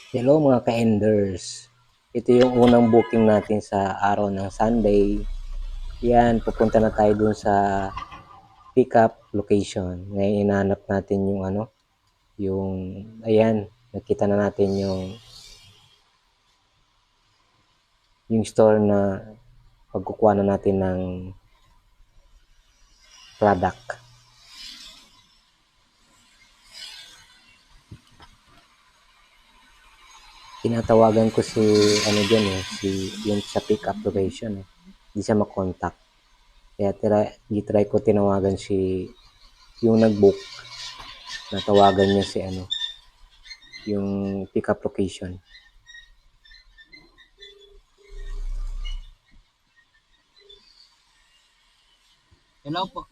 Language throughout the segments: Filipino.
Hello mga ka-enders. Ito yung unang booking natin sa araw ng Sunday. Yan, pupunta na tayo dun sa pick-up location. Ngayon inahanap natin yung yung ayan, nakita na natin yung store na pagkukuha na natin ng product. Tinatawagan ko si dyan si yung sa pick-up location. Hindi siya makontak. Kaya try ko tinawagan si yung nag-book. Natawagan niya si yung pick-up location. Hello po.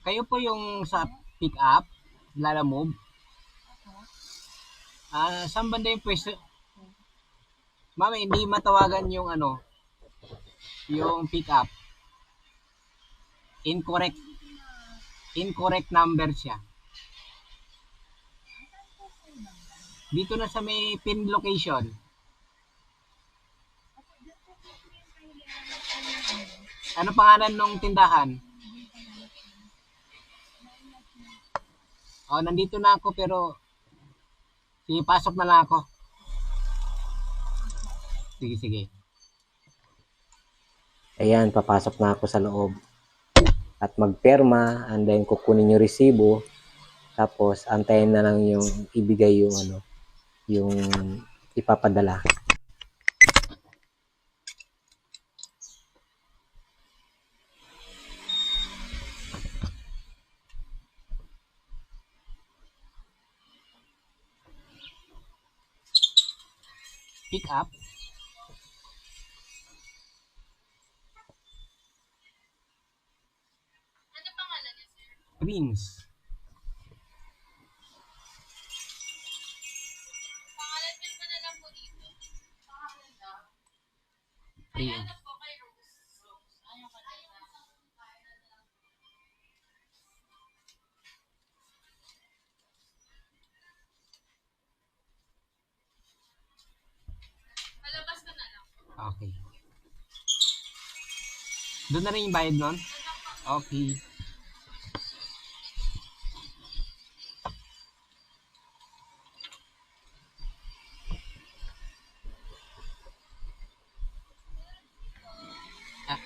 Kayo po yung sa pick up, Lalamove. Saan banda yung pwesto? Ma'am, hindi matawagan yung yung pick up. Incorrect. Incorrect number siya. Dito na sa may pin location. Ano pangalan nung tindahan? Oh, nandito na ako pero sige, pasok na lang ako. Sige, sige. Ayan, papasok na ako sa loob. At magperma, and then kukunin yung resibo. Tapos, antayin na lang yung ibigay yung yung ipapadala. Pick up. Prince. Prince. Okay. Doon na rin yung bayad nun? Okay. Ah,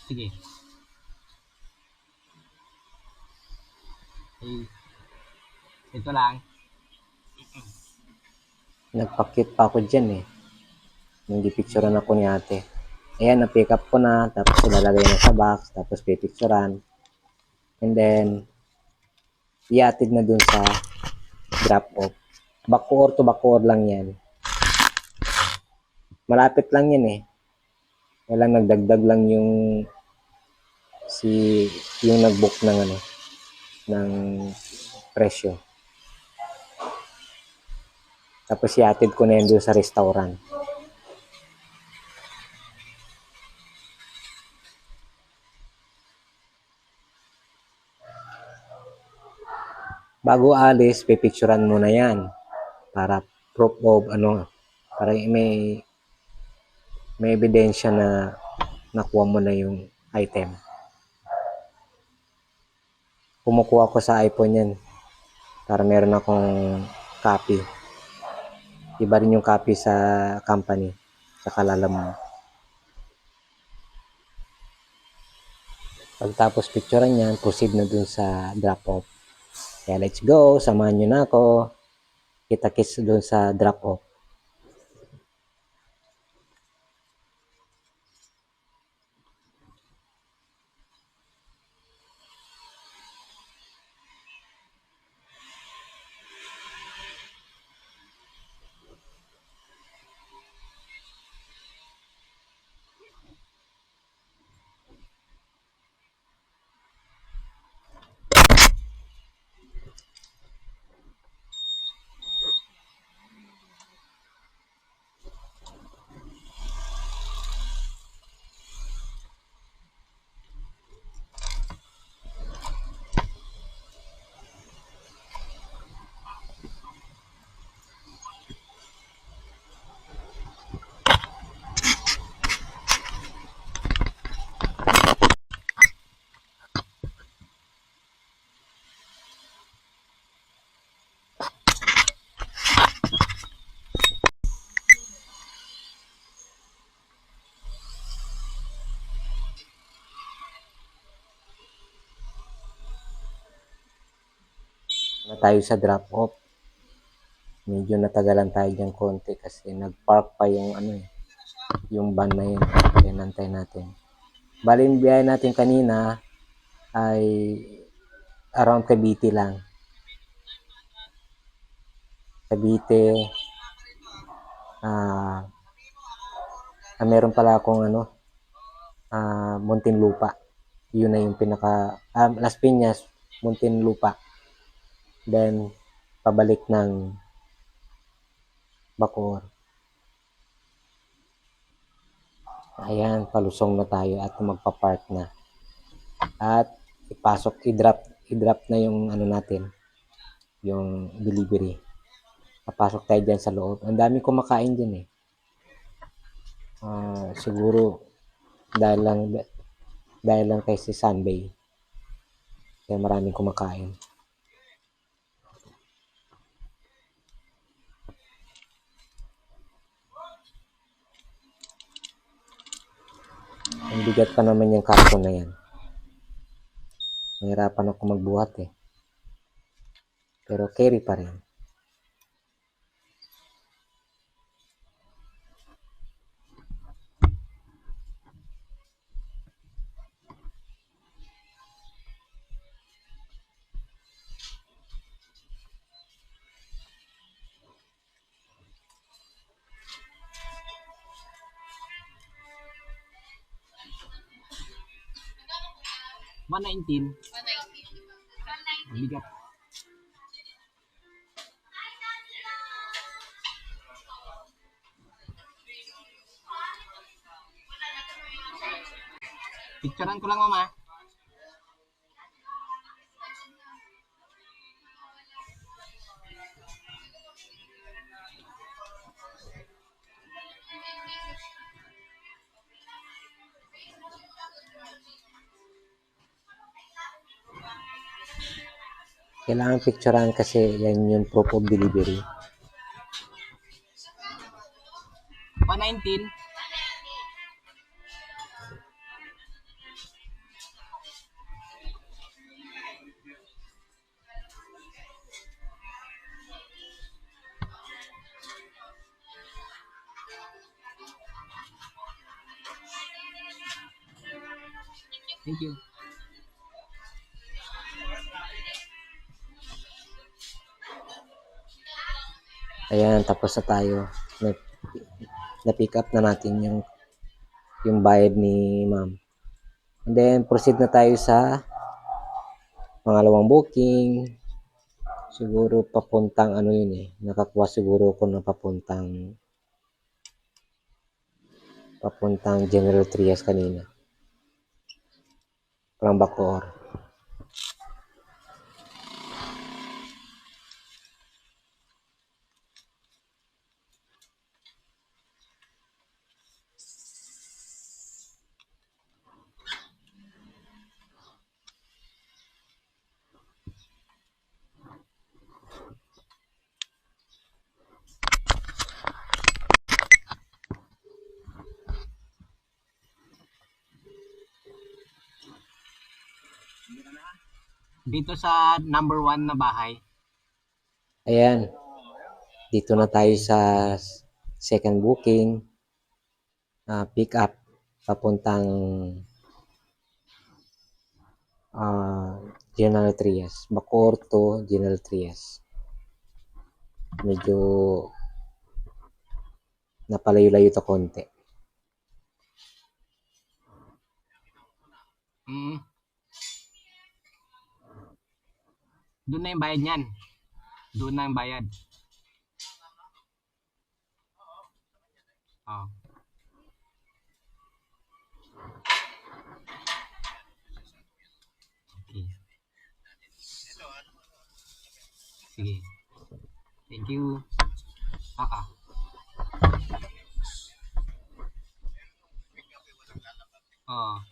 sige. Okay. Ito lang. Nagpa-cute pa ako dyan eh. Nung gipicturean ako ni ate. Ayan, na-pick up ko na. Tapos ilalagay na sa box. Tapos pipicturean. And then, iatid na dun sa drop-off. Bacoor to Bacoor lang yan. Malapit lang yan eh. Kailang nagdagdag lang yung nag-book ng ng presyo. Tapos iatid ko na yun doon sa restaurant. Bago alis, pipicturean mo na yan para proof of para may ebidensya na nakuha mo na yung item. Kumukuha ko sa iPhone yan para meron akong copy. Iba rin yung copy sa company sa Lalamove. Pagtapos picturean yan, proceed na dun sa drop-off. Kaya let's go, samahan nyo na ako. Kita-kits dun sa drop-off. na tayo sa drop off. Medyo natagalan tayo dyan konti kasi nag-park pa yung yung van na yun. Kaya nantay natin. Bali yung biyahe natin kanina ay around Cavite lang. Cavite, meron pala akong Muntinlupa. Yun na yung pinaka, Las Piñas, Muntinlupa. Then, pabalik ng Bacoor. Ayan, palusong na tayo at magpa-park na. At i-drop na yung natin, yung delivery. Papasok tayo dyan sa loob. Ang dami kumakain dyan eh. Siguro dahil lang kay si Sunday. Kaya maraming kumakain. Ang bigat pa naman yung karton na yan. Nahirapan ako magbuhat eh. Pero carry pa rin. $119. Bigat. Picturean ko lang, mama. Kailangan picturean kasi yan yung proof of delivery. 119. Thank you. Ayan, tapos na tayo. Na-pick up na natin yung bayad ni ma'am. And then, proceed na tayo sa pangalawang booking. Siguro papuntang yun eh. Nakakuha siguro ako ng papuntang General Trias kanina. From Bacoor. Dito sa number 1 na bahay. Ayan. Dito na tayo sa second booking. Pick up papuntang General Trias. Bacoor to General Trias. Medyo napalayo-layo to konti. Doon na yung bayad niyan. Doon na yung bayad. Oh. Okay. Sige. Thank you. Oh.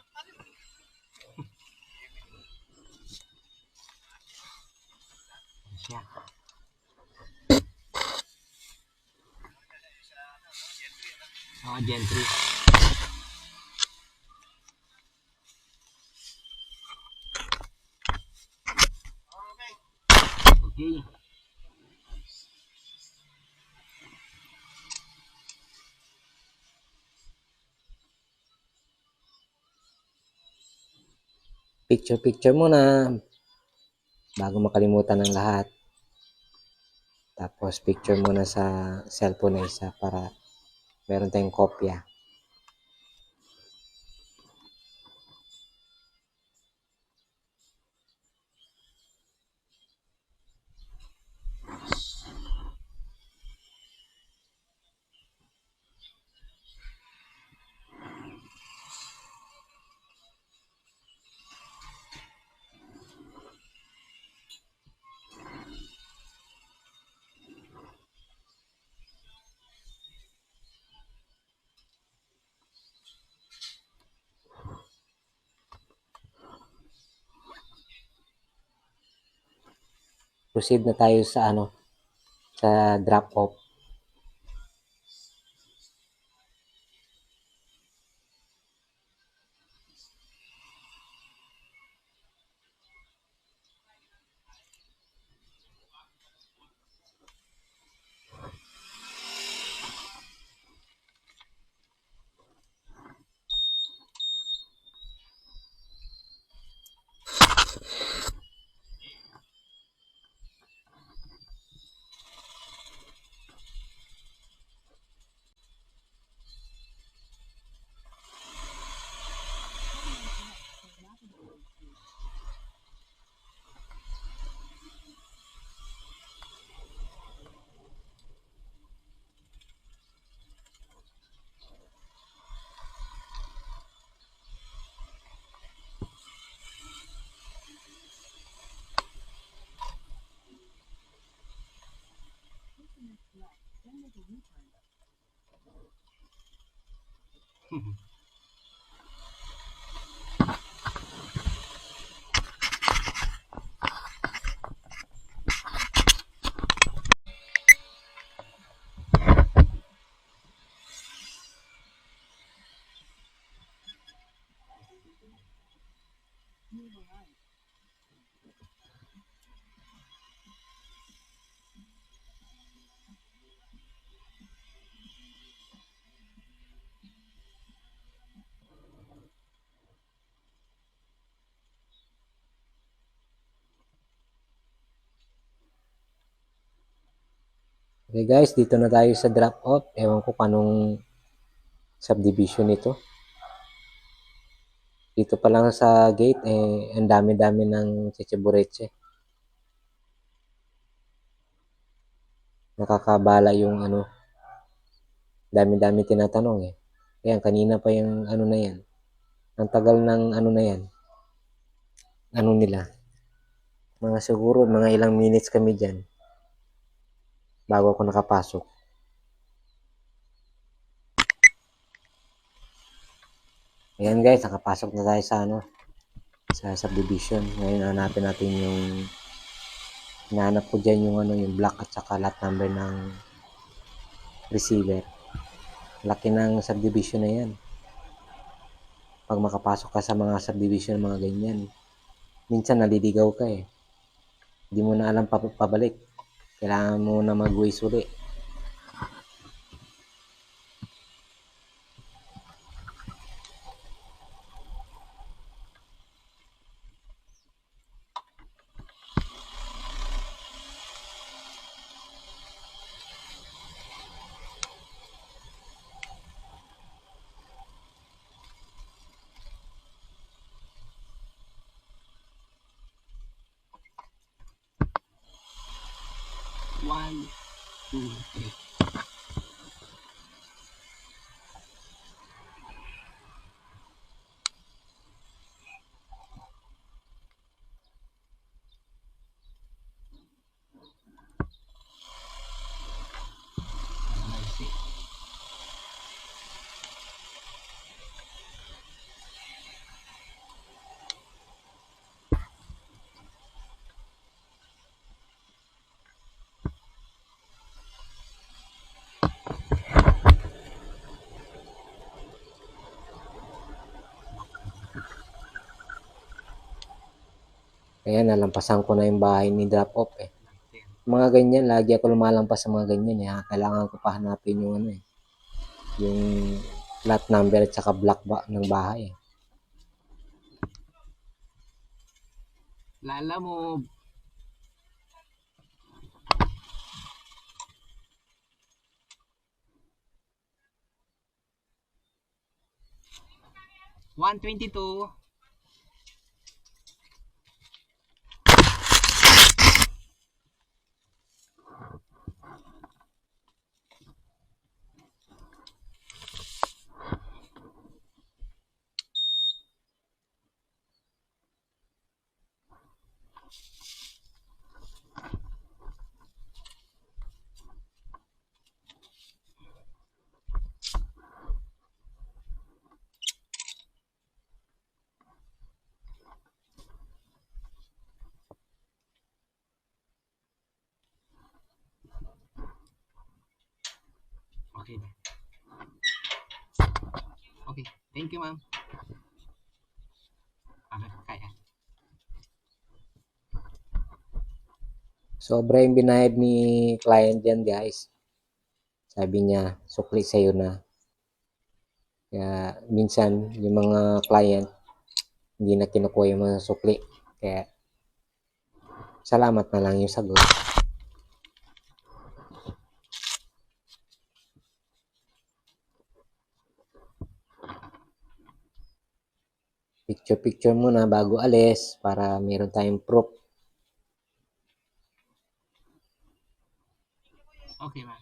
Siya. Gentry. Okay. Picture muna bago makalimutan ng lahat. Tapos picture muna sa cellphone na isa para meron tayong kopya. Proceed na tayo sa sa drop off. Okay guys, dito na tayo sa drop off. Ewan ko kanong subdivision ito. Dito pa lang sa gate, ang dami-dami ng chichibureche. Nakakabala yung dami-dami tinatanong eh. Ayan, kanina pa yung na yan. Ang tagal ng na yan. Nila. Mga siguro, mga ilang minutes kami dyan. Bago ako nakapasok. Ayan guys, nakapasok na tayo sa sa subdivision. Ngayon hanapin natin yung hinahanap ko dyan yung yung block at saka lot number ng receiver. Laki ng subdivision na yan. Pag makapasok ka sa mga subdivision mga ganyan, minsan naliligaw ka eh. Hindi mo na alam pabalik. Kailangan mo na mag-waste uli. One, two, three. Ayan, nalampasan ko na yung bahay ni drop off eh. Mga ganyan, lagi ako lumalampas sa mga ganyan, eh. Kailangan ko pa hanapin yung ano, eh, yung lot number at saka block ng bahay, eh. Lala mo. $122. Okay. Okay. Thank you, ma'am. Okay, kaya. Sobra yung binayad ni client diyan, guys. Sabi niya, sukli sa'yo na. Kaya minsan yung mga client hindi na kinukuha yung mga sukli. Kaya salamat na lang yung sagot. Picture-picture muna bago alis para meron tayong proof. Okay, ma'am.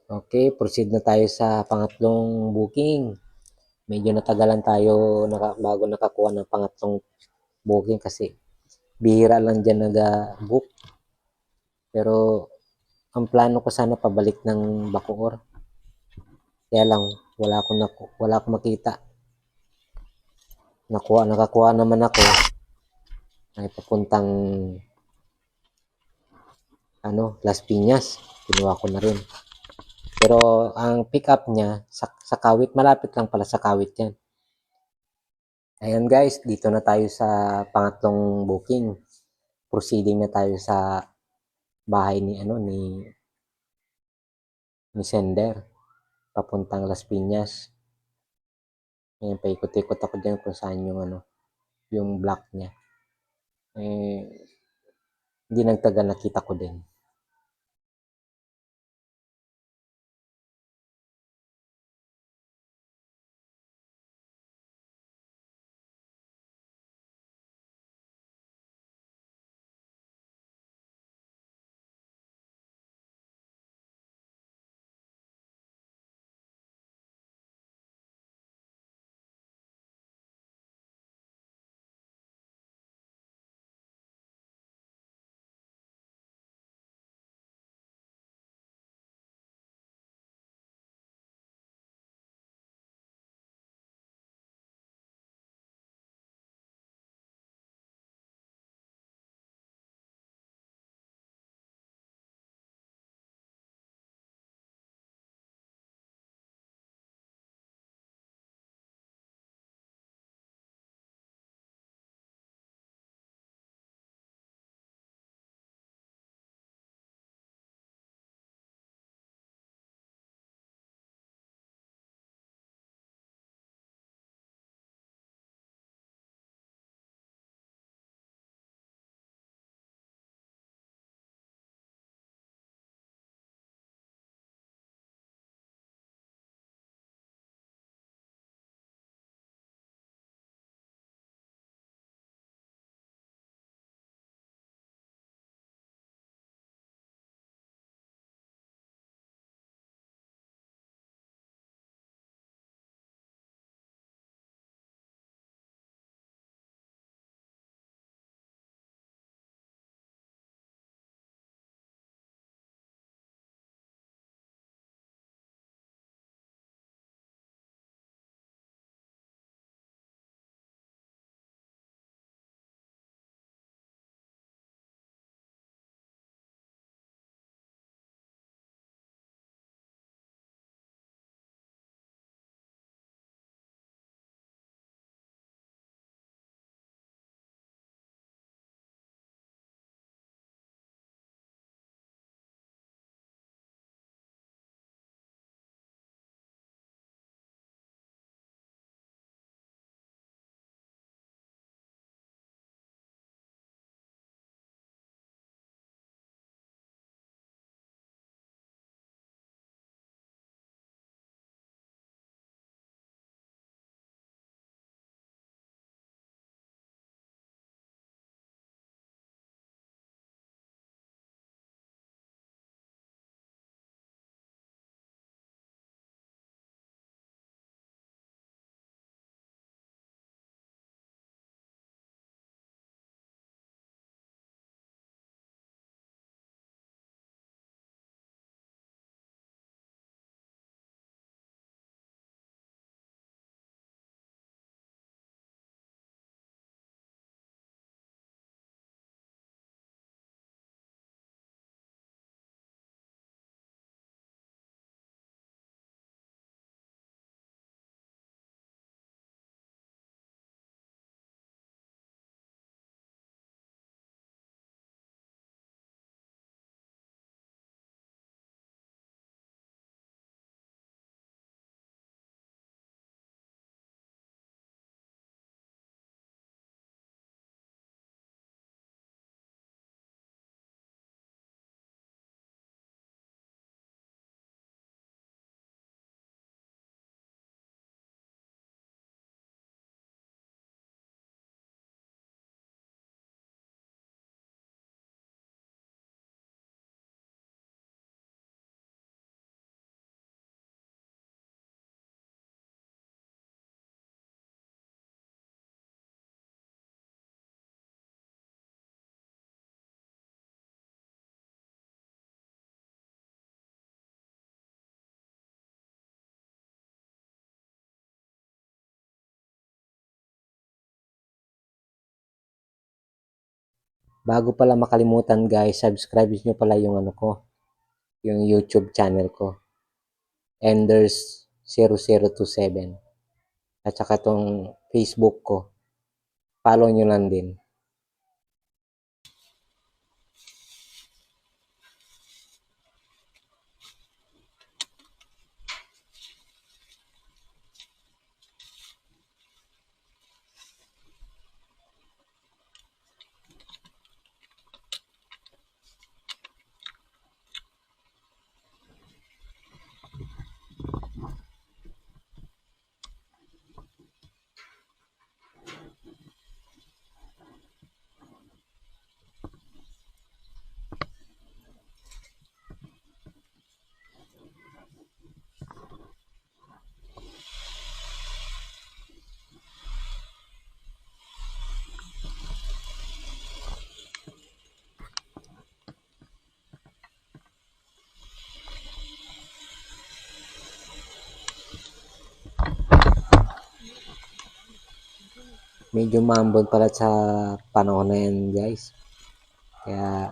Okay, proceed na tayo sa pangatlong booking. Medyo natagalan tayo bago nakakuha ng pangatlong booking kasi bihira lang dyan nag-book. Pero ang plano ko sana pabalik ng Bacoor. Kaya lang wala akong makita. Nakakuha naman ako ay papuntang Las Piñas. Kinuha ko na rin. Pero ang pick up niya sa Kawit, malapit lang pala sa Kawit yan. Ayan guys, dito na tayo sa pangatlong booking. Proceeding na tayo sa bahay ni sender papuntang Las Piñas. Ayan, paikot-ikot ako diyan kung saan yung block niya. Eh, hindi nagtagal nakita ko din. Bago pala makalimutan guys, subscribe nyo pala yung ano ko, yung YouTube channel ko, Enders0027. At saka itong Facebook ko, follow nyo lang din. Medyo mambon pala sa panahon na yan guys. Kaya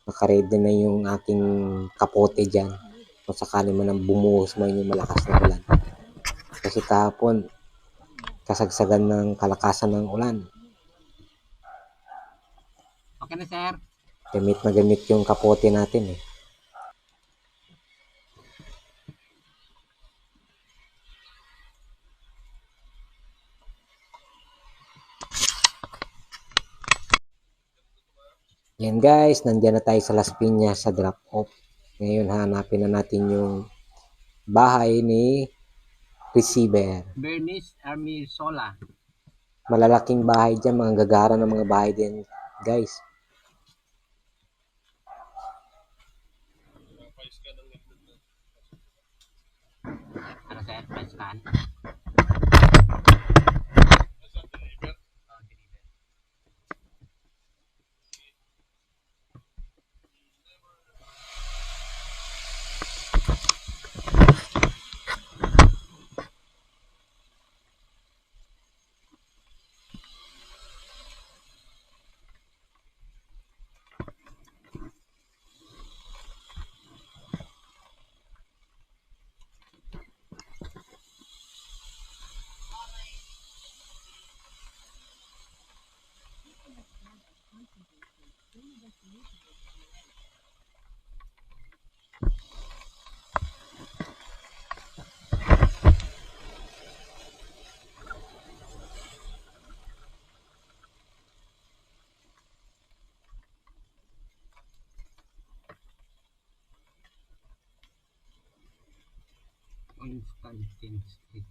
nakaready na yung aking kapote dyan. Kung sakali man ang bumuhos man yung malakas na ulan. Kasi kahapon, kasagsagan ng kalakasan ng ulan. Okay na, sir. Gamit na gamit yung kapote natin eh. Yan guys, nandiyan na tayo sa Las Piñas sa drop off. Ngayon hanapin na natin yung bahay ni receiver. Bernice Armisola. Malalaking bahay dyan, mga gagara ng mga bahay din guys. Ano, sir? Price scan? Constantine Street.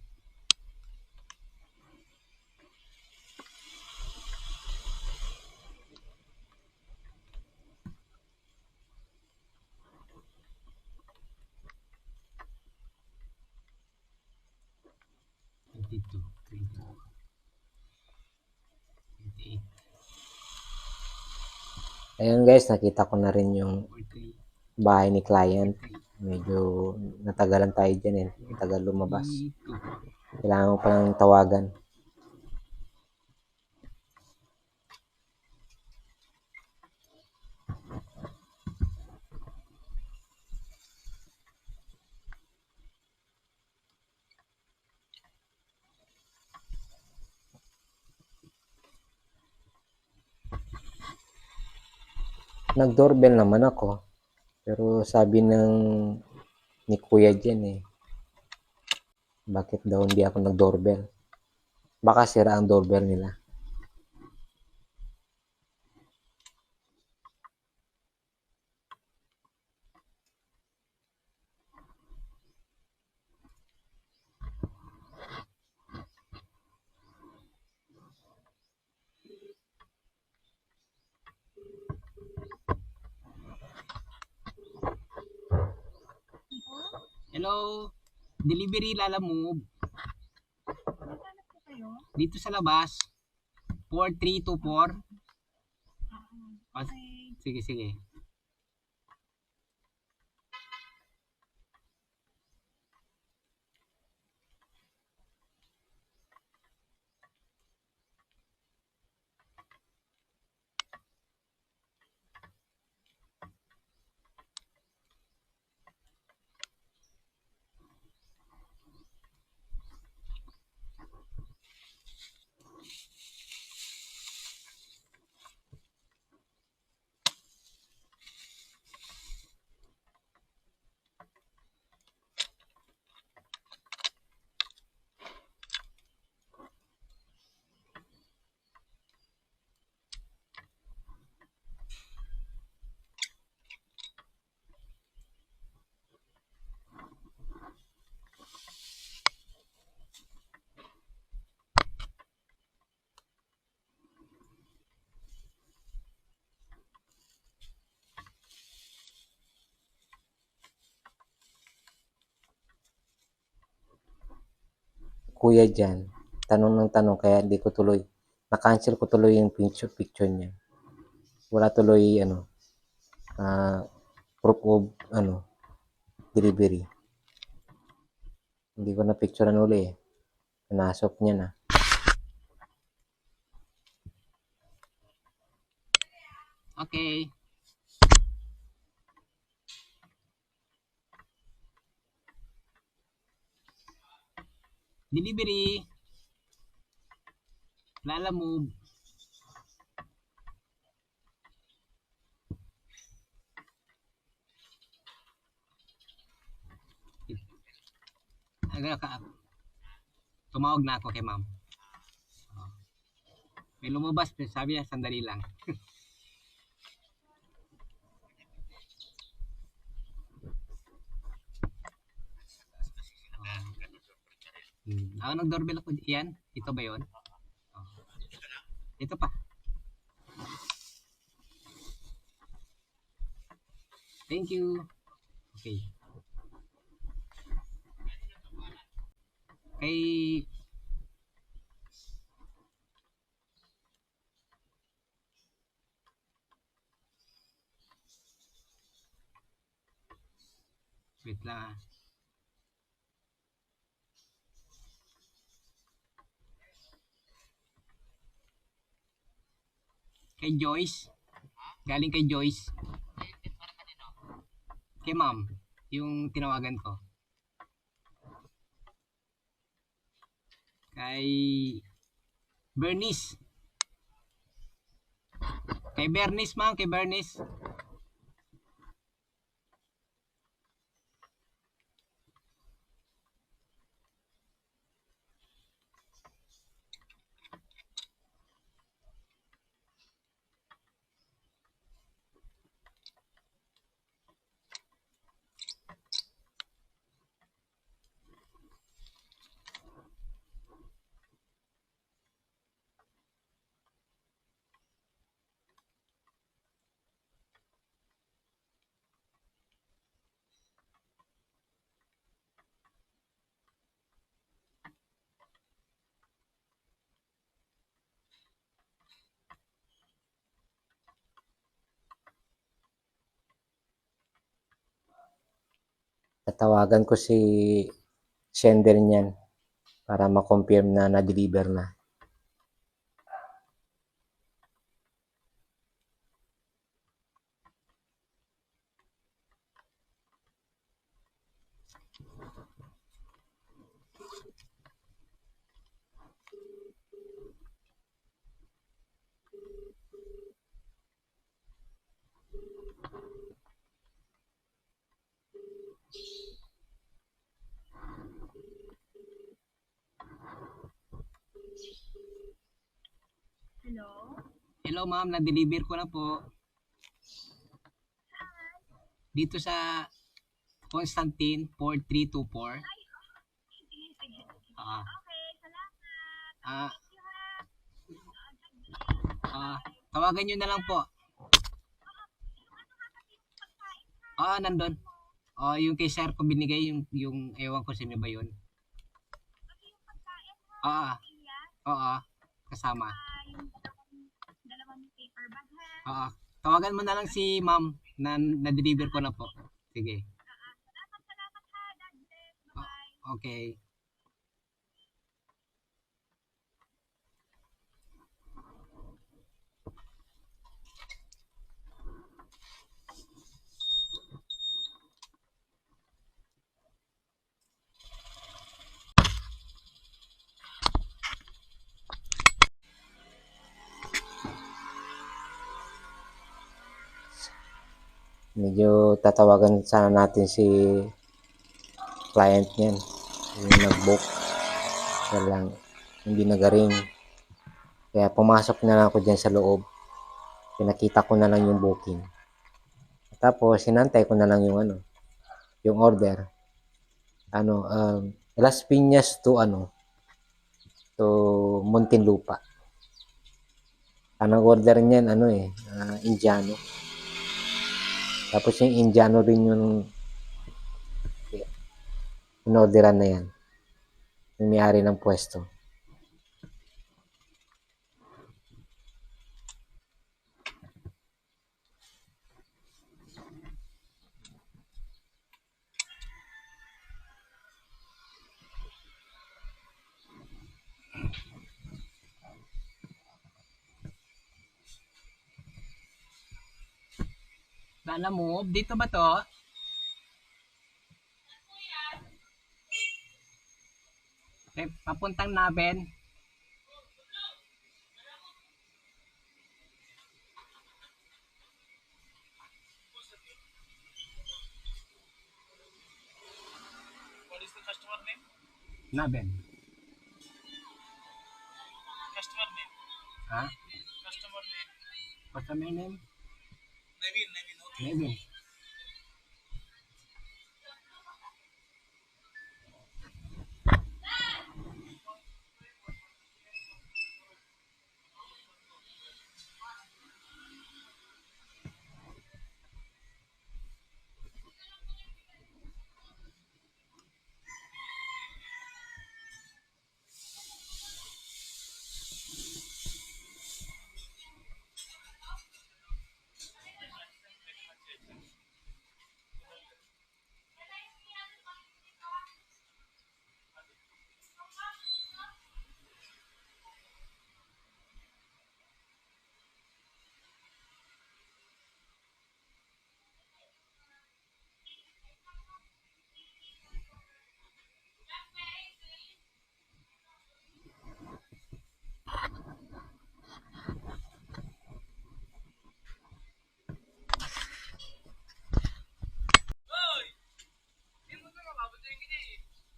Twenty-two, 28, Ayan guys, nakita ko na rin yung 43, bahay ni client. Medyo natagalan tayo dyan eh. Tagal lumabas. 42. Kailangan ko palang tawagan. Nag-doorbell naman ako. Pero sabi ni kuya dyan eh, bakit daw hindi ako nag-doorbell? Baka sira ang doorbell nila. Hello, delivery Lala Move. Dito sa labas, 4324. Oh, sige, sige. kuya dyan, tanong ng tanong, kaya hindi ko tuloy, na-cancel ko tuloy yung picture niya. Wala tuloy, proof of, delivery. Hindi ko na picturean uli eh. Pinasok niya na. Okay. Delivery. Lala move. Tumawag na ako kay ma'am. May lumabas, sabi niya, sandali lang. Nag-doorbell ako. Yan? Ito ba yun? Ito pa. Thank you. Okay. Kay... Wait lang. Kay Joyce. Galing kay Joyce. Kay ma'am. Yung tinawagan ko. Kay Bernice. Kay Bernice, ma'am. Kay Bernice. Tatawagan ko si sender niyan para ma-confirm na na-deliver na. Hello ma'am, na-deliver ko na po. Dito sa Constantine 4324. Ah. Ah. Tawagan nyo na lang po. Nandun. Yung kay sir ko binigay, yung ewan ko sino ba yun. Kasama. Tawagan mo na lang si ma'am na na-deliver ko na po. Sige. Okay. Medyo tatawagan sana natin si client niyan. Yung nag-book. Siya lang. Hindi nag-ring. Kaya pumasok na lang ako dyan sa loob. Pinakita ko na lang yung booking. Tapos, sinantay ko na lang yung order. Las Piñas to Muntinlupa. Ang order niyan, Indiano. Tapos yung Indiano rin yung in-orderan na yan. yung may-ari ng pwesto. Sana move. Dito ba to? Okay, papuntang Naben. What is the customer name? Naben. Customer name. Ha? Customer name. Customer name? Naveen. Naveen. Okay. Nevin.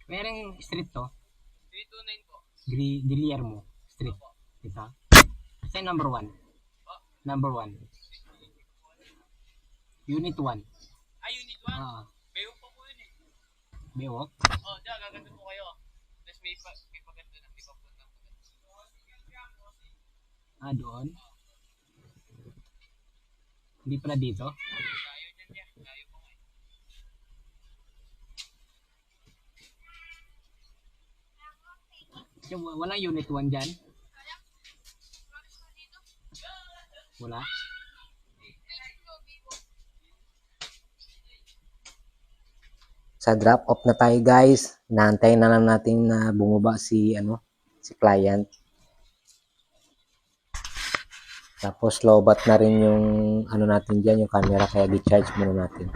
Merong street to? 329 po. Guillermo Street. Ito. Kasi number 1. Number 1. Unit 1. Unit 1. Ah, Bayo pa po yun eh. Bewok. Oh, diyan, gaganda po kayo. Tapos may paganda na, may papunta po. Ah, doon. Hindi pala dito. Layo dyan niya. Layo po kayo. Kasi walang unit 1 dyan. Wala. Sa drop off na tayo guys. Inaantayin na lang natin na bumaba si client. Tapos lowbat na rin yung natin diyan, yung camera, kaya di-charge muna natin.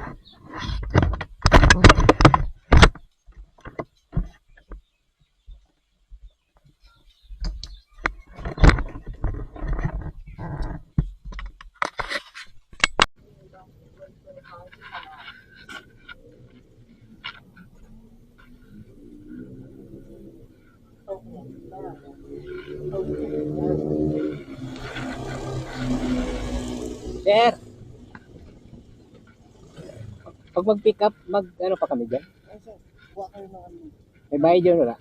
Sir! Pag mag-pick up, ano pa kami dyan? Ay, sir, kuha kayo ng ano. May bayad dyan wala?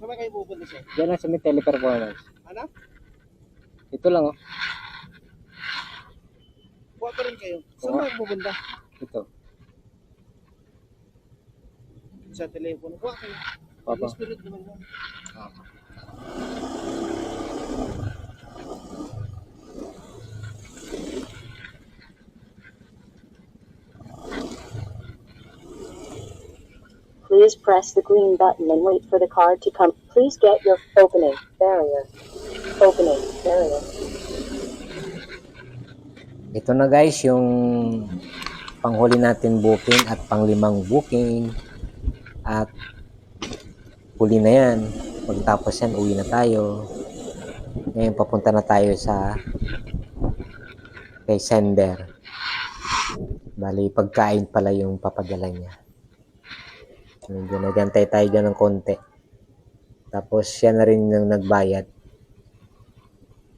Saan ba kayo pupunta, sir? Dyan lang sa may teleperformance. Ano? Ito lang oh. Kuha pa rin kayo. Saan Oo. ba kayo pupunta? Ito. Sa telepono. Kuha kayo. Papa. Spirit naman yan. Please press the green button and wait for the card to come. Please get your opening barrier. Opening barrier. Ito na guys yung panghuli natin booking at panglimang booking. At huli na yan. Pagtapos yan, uwi na tayo. Ngayon papunta na tayo sa kay sender. Bali, pagkain pala yung papadala niya. Medyo nagantay tayo dyan ng konti. Tapos siya na rin yung nagbayad.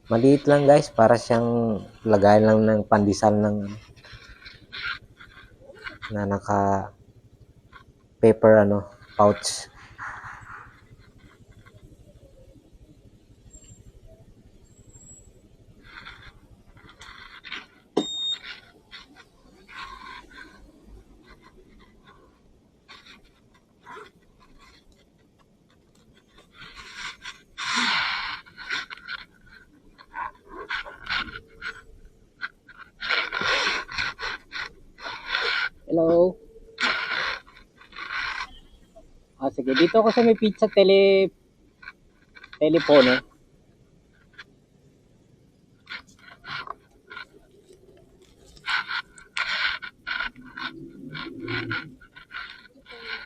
Maliit lang guys, para siyang lagayan lang ng pandesal ng na naka paper pouch. Hello. Sige. Dito ako sa may pizza telepono.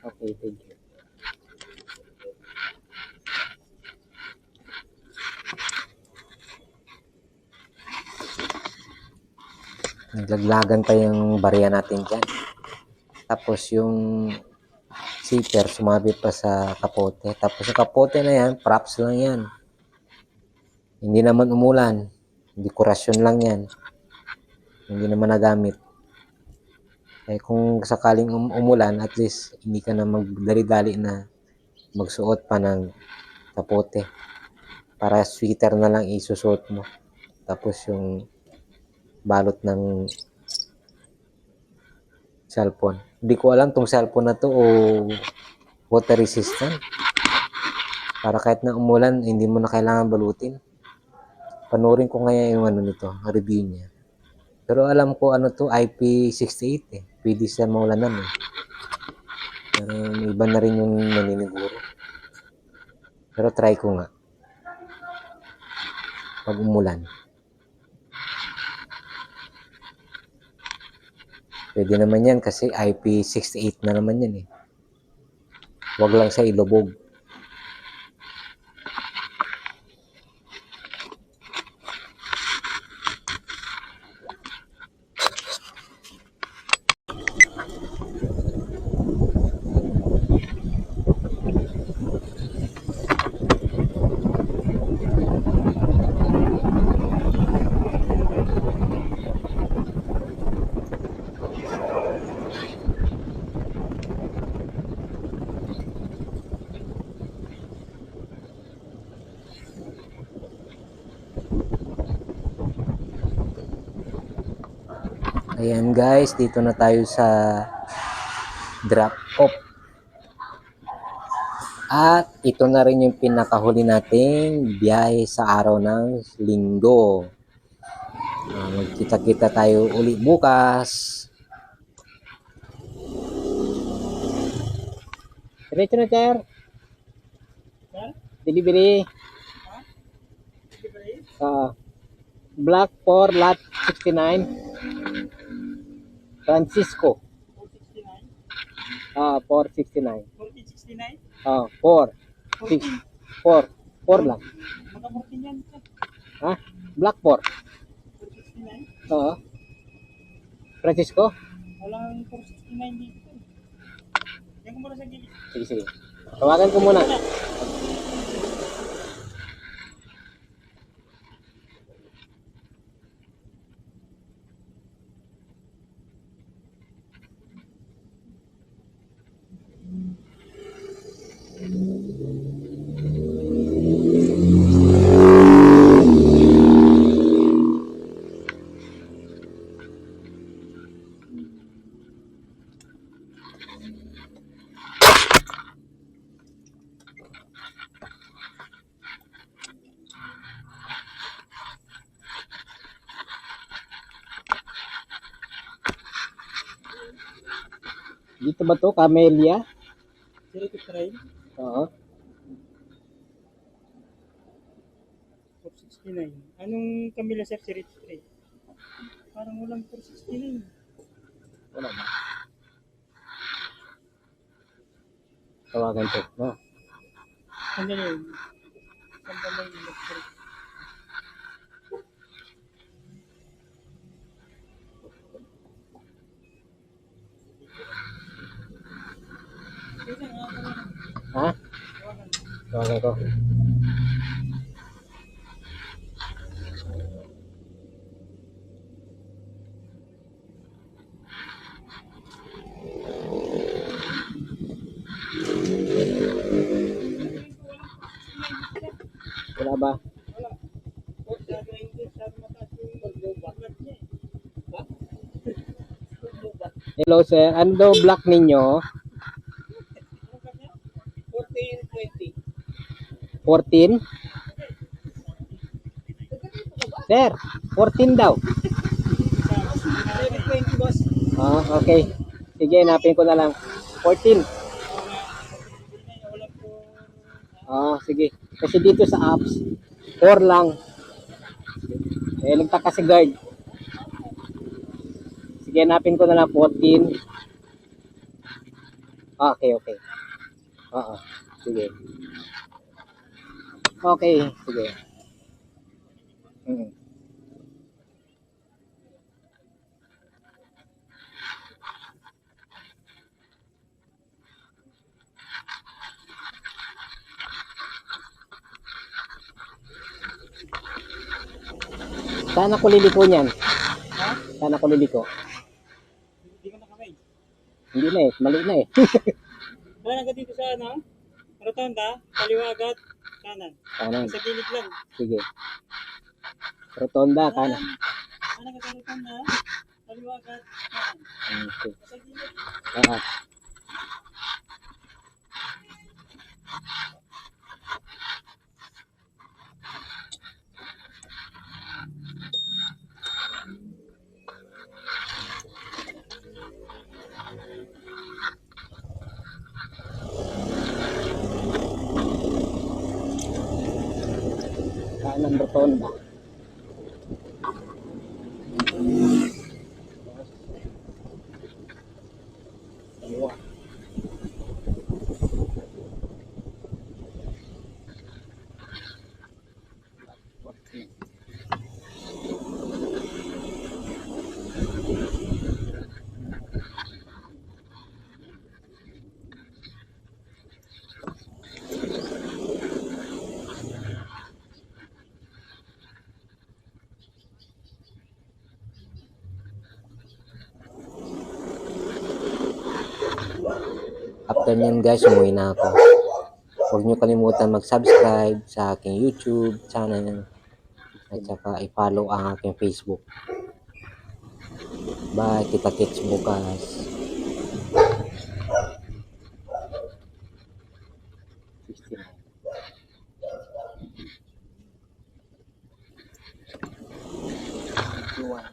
Okay, thank you. Naglaglagan pa yung barya natin dyan. Tapos yung zipper sumabit pa sa kapote. Tapos yung kapote na yan, props lang yan. Hindi naman umulan. Dekorasyon lang yan. Hindi naman nagamit. Eh kung sakaling umulan, at least hindi ka na magdali-dali na magsuot pa ng kapote. Para sweater na lang isusuot mo. Tapos yung balot ng cellphone. Hindi ko alam tong cellphone na to o water resistant. Para kahit na umulan, hindi mo na kailangan balutin. Panoorin ko ngayon yung ano nito, review niya. Pero alam ko ano to, IP68 eh. Pwede siya maulanan eh. Pero iba na rin yung naniniguro. Pero try ko nga. Pag umulan. Pwede naman yan kasi IP68 na naman yan eh. Huwag lang sa ilubog. Ayan guys, dito na tayo sa drop off. At ito na rin yung pinakahuli nating biyahe sa araw ng linggo. Magkita-kita tayo uli bukas. Diretso na, sir. Delivery. Block 4, lot 69. Francisco. 469. 1469? 4. 6. 4. 4 lang. Maka-14 yan. Ha? Block 4. 469? Oo. Francisco? Walang 469 dito. Yan ko muna sa gilid. Sige, sige. Tawagan ko muna. Dito ba to? Camellia? Zero to train? Oo. 469. Anong Camila sir? Zero to train? Parang walang 469. Wala ba? Tawagan to. No? Sandali yun. Sandali yun. Ha? Tawagan ko. Wala ba? Hello sir, ano daw block ninyo? 14? Sir, 14 daw. 720 boss. Okay. Sige, hanapin ko na lang. 14. Wala po. Sige. Kasi dito sa apps, 4 lang. Eh, nagtaka si guard. Sige, hanapin ko na lang 14. Okay, okay. Oo, sige. Okay, sige. Mm. Saan ako liliko niyan? Saan ako liliko? Hindi ka nakamay. Hindi na eh, mali na eh. Wala ka dito sa ano? Rotonda, kaliwa agad, kanan. Kanan, Sa gilid lang. sige. Rotonda, kanan. Wala ka sa rotonda, kaliwa agad, kanan. Okay. Sa gilid. Oo. Kanan rotonda. Kaliwa. After nyan guys, umuwi na ako. Huwag nyo kalimutan mag-subscribe sa aking YouTube channel at saka i-follow ang aking Facebook. Bye, kita-kits bukas. 69. Iwan.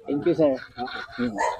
Thank you, sir. Okay.